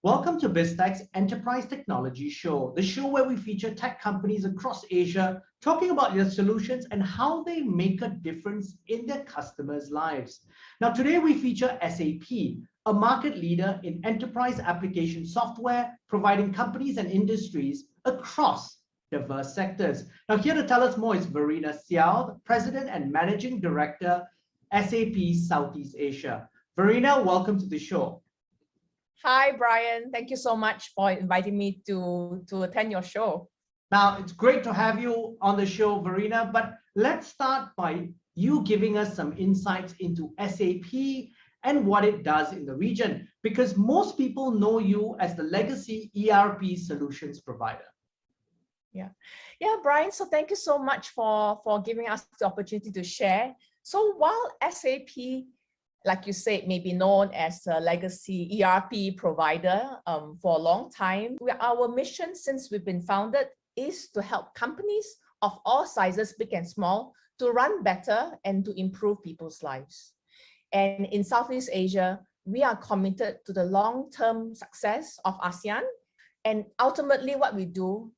Welcome to Biztech's Enterprise Technology Show, the show where we feature tech companies across Asia talking about their solutions and how they make a difference in their customers' lives. Now, today we feature SAP, a market leader in enterprise application software, providing companies and industries across diverse sectors. Now, here to tell us more is Verena Siow, the President and Managing Director, SAP Southeast Asia. Verena, welcome to the show. Hi, Brian. Thank you so much for inviting me to attend your show. Now, it's great to have you on the show, Verena, but let's start by you giving us some insights into SAP and what it does in the region, because most people know you as the legacy ERP solutions provider. Yeah, Brian. So thank you so much for giving us the opportunity to share. So while SAP, like you said, may be known as a legacy ERP provider for a long time, our mission since we've been founded is to help companies of all sizes, big and small, to run better and to improve people's lives. And in Southeast Asia, we are committed to the long-term success of ASEAN. And ultimately what we do,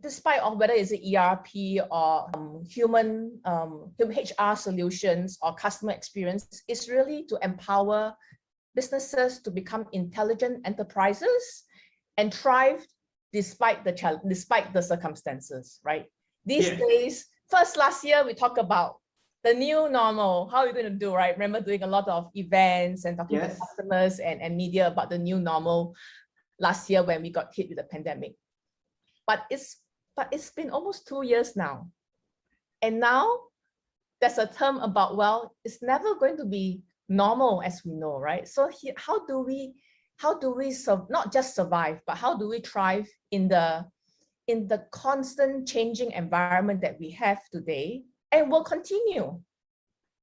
despite of whether it's an ERP or human HR solutions or customer experience, is really to empower businesses to become intelligent enterprises and thrive despite the circumstances, right? These days, last year we talked about the new normal. How are we going to do, right? Remember doing a lot of events and talking to customers and media about the new normal last year when we got hit with the pandemic. But it's been almost 2 years now. And now there's a term about, well, it's never going to be normal as we know, right? So how do we not just survive, but how do we thrive in the constant changing environment that we have today and will continue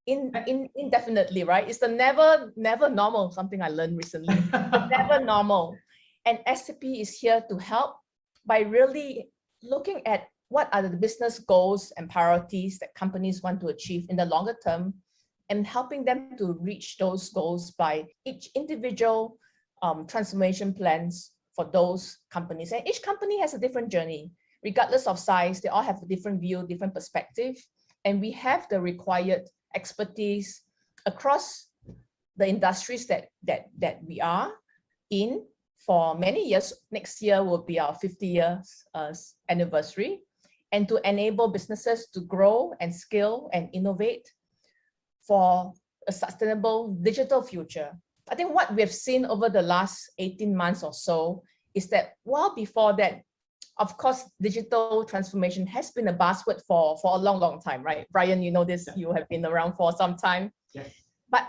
indefinitely, right? It's the never normal, something I learned recently. The never normal. And SAP is here to help by really looking at what are the business goals and priorities that companies want to achieve in the longer term and helping them to reach those goals by each individual transformation plans for those companies. And each company has a different journey, regardless of size. They all have a different view, different perspective. And we have the required expertise across the industries that we are in for many years. Next year will be our 50 years anniversary, and to enable businesses to grow and scale and innovate for a sustainable digital future. I think what we've seen over the last 18 months or so is that while before that, of course, digital transformation has been a buzzword for a long time, right? Brian, you know this, you have been around for some time. Yes. But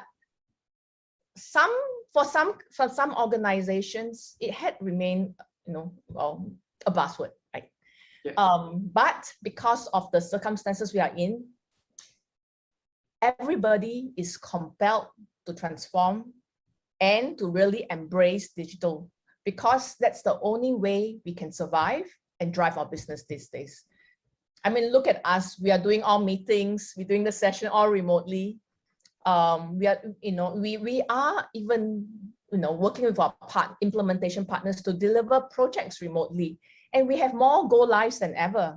for some organizations, it had remained, a buzzword, right? Yeah. But because of the circumstances we are in, everybody is compelled to transform and to really embrace digital, because that's the only way we can survive and drive our business these days. I mean, look at us. We are doing all meetings. We're doing the session all remotely. We are even working with our implementation partners to deliver projects remotely, and we have more go lives than ever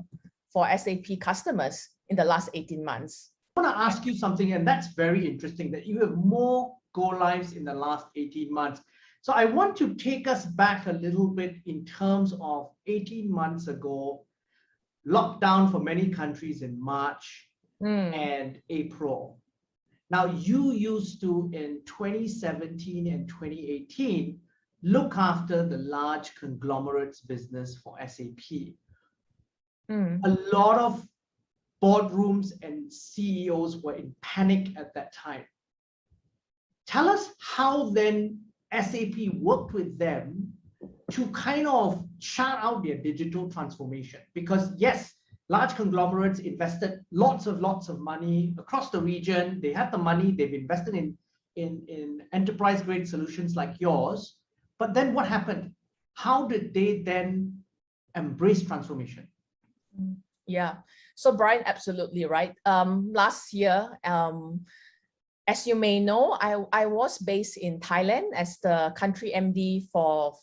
for SAP customers in the last 18 months. I want to ask you something, and that's very interesting that you have more go lives in the last 18 months. So I want to take us back a little bit in terms of 18 months ago, lockdown for many countries in March and April. Now, you used to, in 2017 and 2018, look after the large conglomerates business for SAP. A lot of boardrooms and CEOs were in panic at that time. Tell us how then SAP worked with them to kind of chart out their digital transformation. Because yes, large conglomerates invested lots of money across the region. They have the money, they've invested in enterprise grade solutions like yours. But then what happened? How did they then embrace transformation? Yeah, so Brian, absolutely right. Last year, as you may know, I was based in Thailand as the country MD for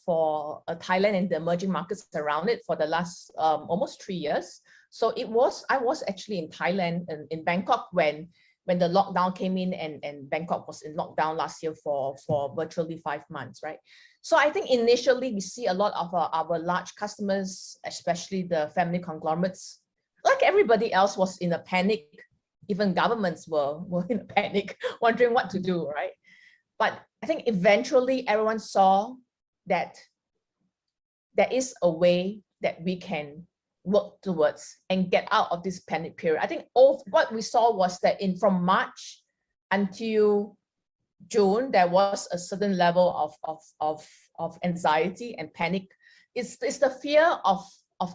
Thailand and the emerging markets around it for the last almost 3 years. So I was actually in Thailand and in Bangkok when the lockdown came in, and Bangkok was in lockdown last year for virtually 5 months, right? So I think initially we see a lot of our large customers, especially the family conglomerates, like everybody else, was in a panic. Even governments were in a panic, wondering what to do, right? But I think eventually everyone saw that there is a way that we can work towards and get out of this panic period. I think what we saw was that from March until June, there was a certain level of anxiety and panic. It's the fear of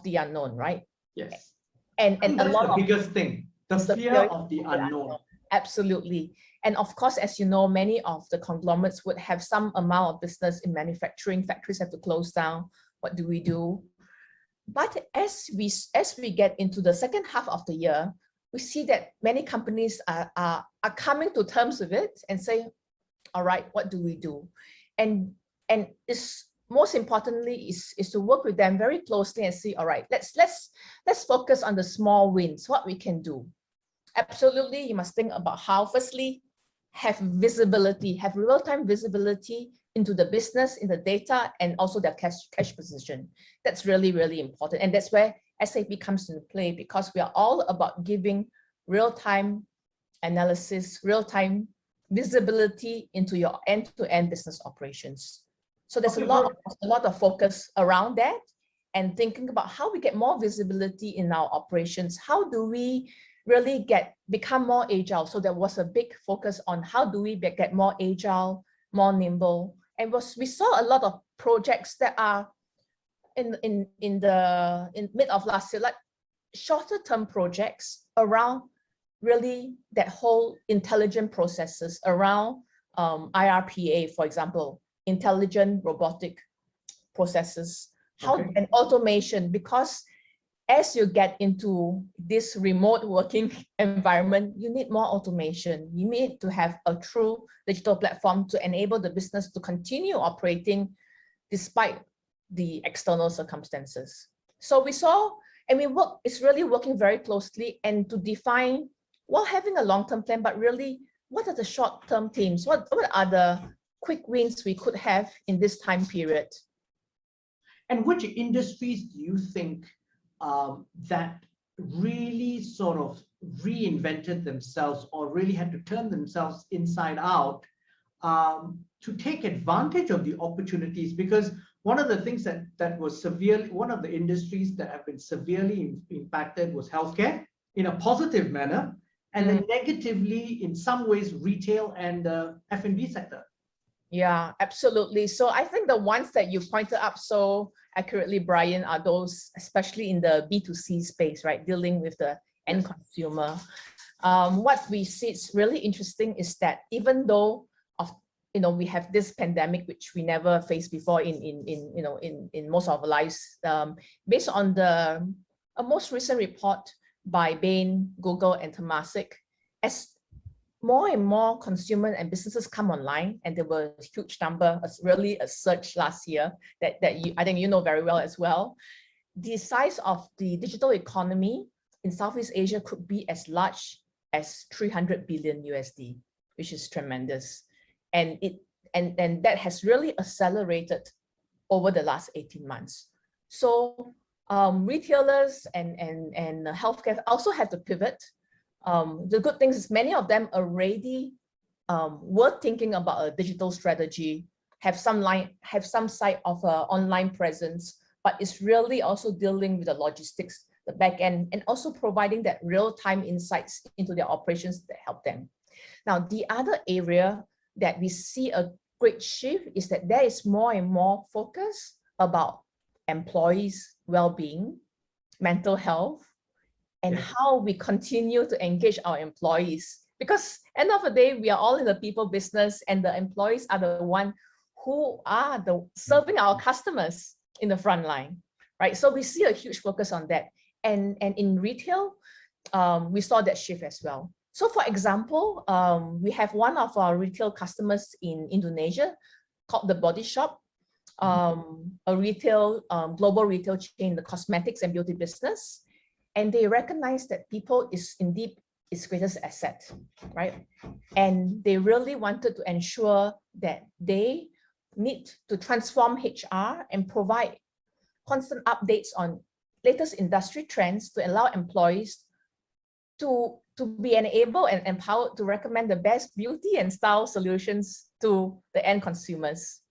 the unknown, right? Yes. And that's the biggest thing. The fear of the unknown. Absolutely. And of course, as you know, many of the conglomerates would have some amount of business in manufacturing. Factories have to close down. What do we do? But as we get into the second half of the year, we see that many companies are coming to terms with it and say, all right, what do we do? And it's most importantly is to work with them very closely and see, all right, let's focus on the small wins, what we can do. Absolutely, you must think about how, firstly, have visibility, have real-time visibility into the business, in the data, and also their cash position. That's really, really important. And that's where SAP comes into play, because we are all about giving real-time analysis, real-time visibility into your end-to-end business operations. So there's a lot of focus around that, and thinking about how we get more visibility in our operations. How do we really become more agile? So there was a big focus on how do we get more agile, more nimble. And we saw a lot of projects that are in mid of last year, like shorter term projects around really that whole intelligent processes around IRPA, for example, intelligent robotic processes, and automation, because as you get into this remote working environment, you need more automation. You need to have a true digital platform to enable the business to continue operating despite the external circumstances. So we saw, and it's really working very closely and to define, while having a long-term plan, but really, what are the short-term themes? What are the quick wins we could have in this time period? And which industries do you think that really sort of reinvented themselves or really had to turn themselves inside out to take advantage of the opportunities? Because one of the things that was one of the industries that have been severely impacted was healthcare in a positive manner, and then negatively in some ways retail and the F&B sector. Yeah, absolutely. So I think the ones that you pointed up so accurately, Brian, are those, especially in the B2C space, right? Dealing with the end consumer. What we see is really interesting is that even though we have this pandemic, which we never faced before in most of our lives, based on a most recent report by Bain, Google, and Temasek, as more and more consumers and businesses come online, and there were a huge number, really a surge last year that I think you know very well as well. The size of the digital economy in Southeast Asia could be as large as $300 billion USD, which is tremendous, and that has really accelerated over the last 18 months. So retailers and healthcare also have to pivot. The good thing is many of them already were thinking about a digital strategy, have some side of an online presence, but it's really also dealing with the logistics, the back end, and also providing that real-time insights into their operations that help them. Now, the other area that we see a great shift is that there is more and more focus about employees' well-being, mental health, and how we continue to engage our employees. Because end of the day, we are all in the people business, and the employees are the one who are serving our customers in the front line, right? So we see a huge focus on that. And in retail, we saw that shift as well. So for example, we have one of our retail customers in Indonesia called The Body Shop, a global retail chain in the cosmetics and beauty business. And they recognize that people is indeed its greatest asset, right? And they really wanted to ensure that they need to transform HR and provide constant updates on latest industry trends to allow employees to be enabled and empowered to recommend the best beauty and style solutions to the end consumers.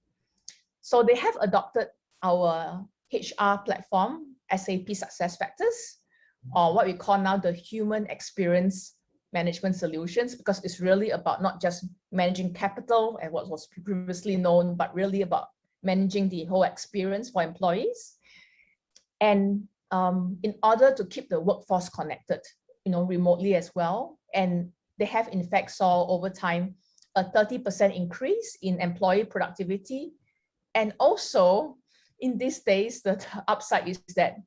So they have adopted our HR platform, SAP SuccessFactors, or what we call now the human experience management solutions, because it's really about not just managing capital and what was previously known, but really about managing the whole experience for employees. And in order to keep the workforce connected, remotely as well. And they have in fact saw over time a 30% increase in employee productivity. And also in these days, the upside is that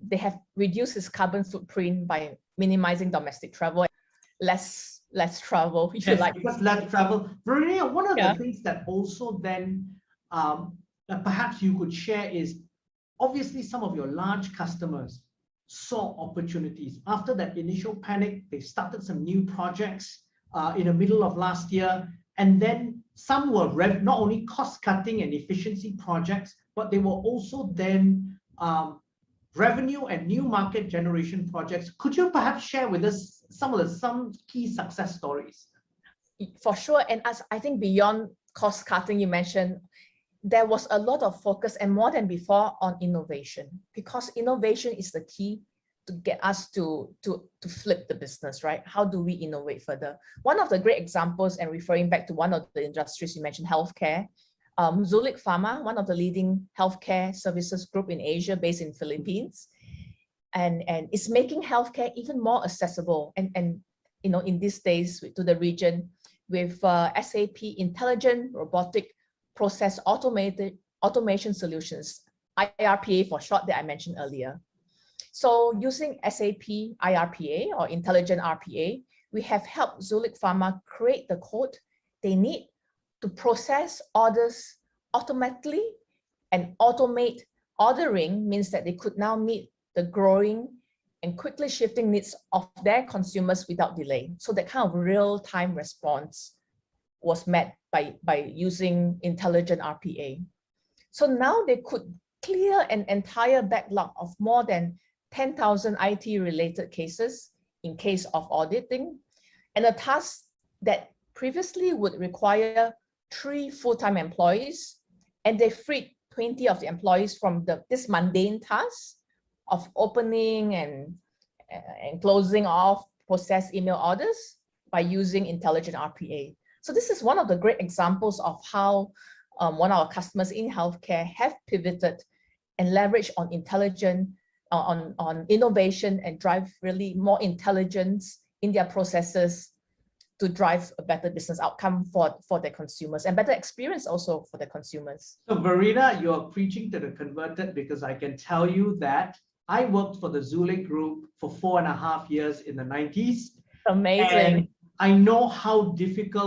they have reduced its carbon footprint by minimizing domestic travel, less travel, if you like. Because less travel. Verena, one of the things that also then perhaps you could share is, obviously some of your large customers saw opportunities. After that initial panic, they started some new projects in the middle of last year. And then some were not only cost-cutting and efficiency projects, but they were also then revenue and new market generation projects. Could you perhaps share with us some key success stories? For sure. And as I think beyond cost-cutting, you mentioned, there was a lot of focus, and more than before, on innovation, because innovation is the key to get us to flip the business, right? How do we innovate further? One of the great examples, and referring back to one of the industries you mentioned, healthcare, Zulik Pharma, one of the leading healthcare services group in Asia, based in Philippines, and it's making healthcare even more accessible and in these days to the region with SAP Intelligent Robotic Process Automation Solutions, IRPA for short, that I mentioned earlier. So using SAP IRPA or Intelligent RPA, we have helped Zulik Pharma create the code they need to process orders automatically, and automate ordering means that they could now meet the growing and quickly shifting needs of their consumers without delay. So that kind of real-time response was met by using Intelligent RPA. So now they could clear an entire backlog of more than 10,000 IT-related cases in case of auditing, and a task that previously would require 3 full-time employees, and they freed 20 of the employees from this mundane task of opening and closing off processed email orders by using Intelligent RPA. So this is one of the great examples of how one of our customers in healthcare have pivoted and leveraged on on innovation and drive really more intelligence in their processes to drive a better business outcome for their consumers, and better experience also for the consumers. So Verena, you're preaching to the converted, because I can tell you that I worked for the Zulik Group for 4.5 years in the 90s. Amazing. And I know how difficult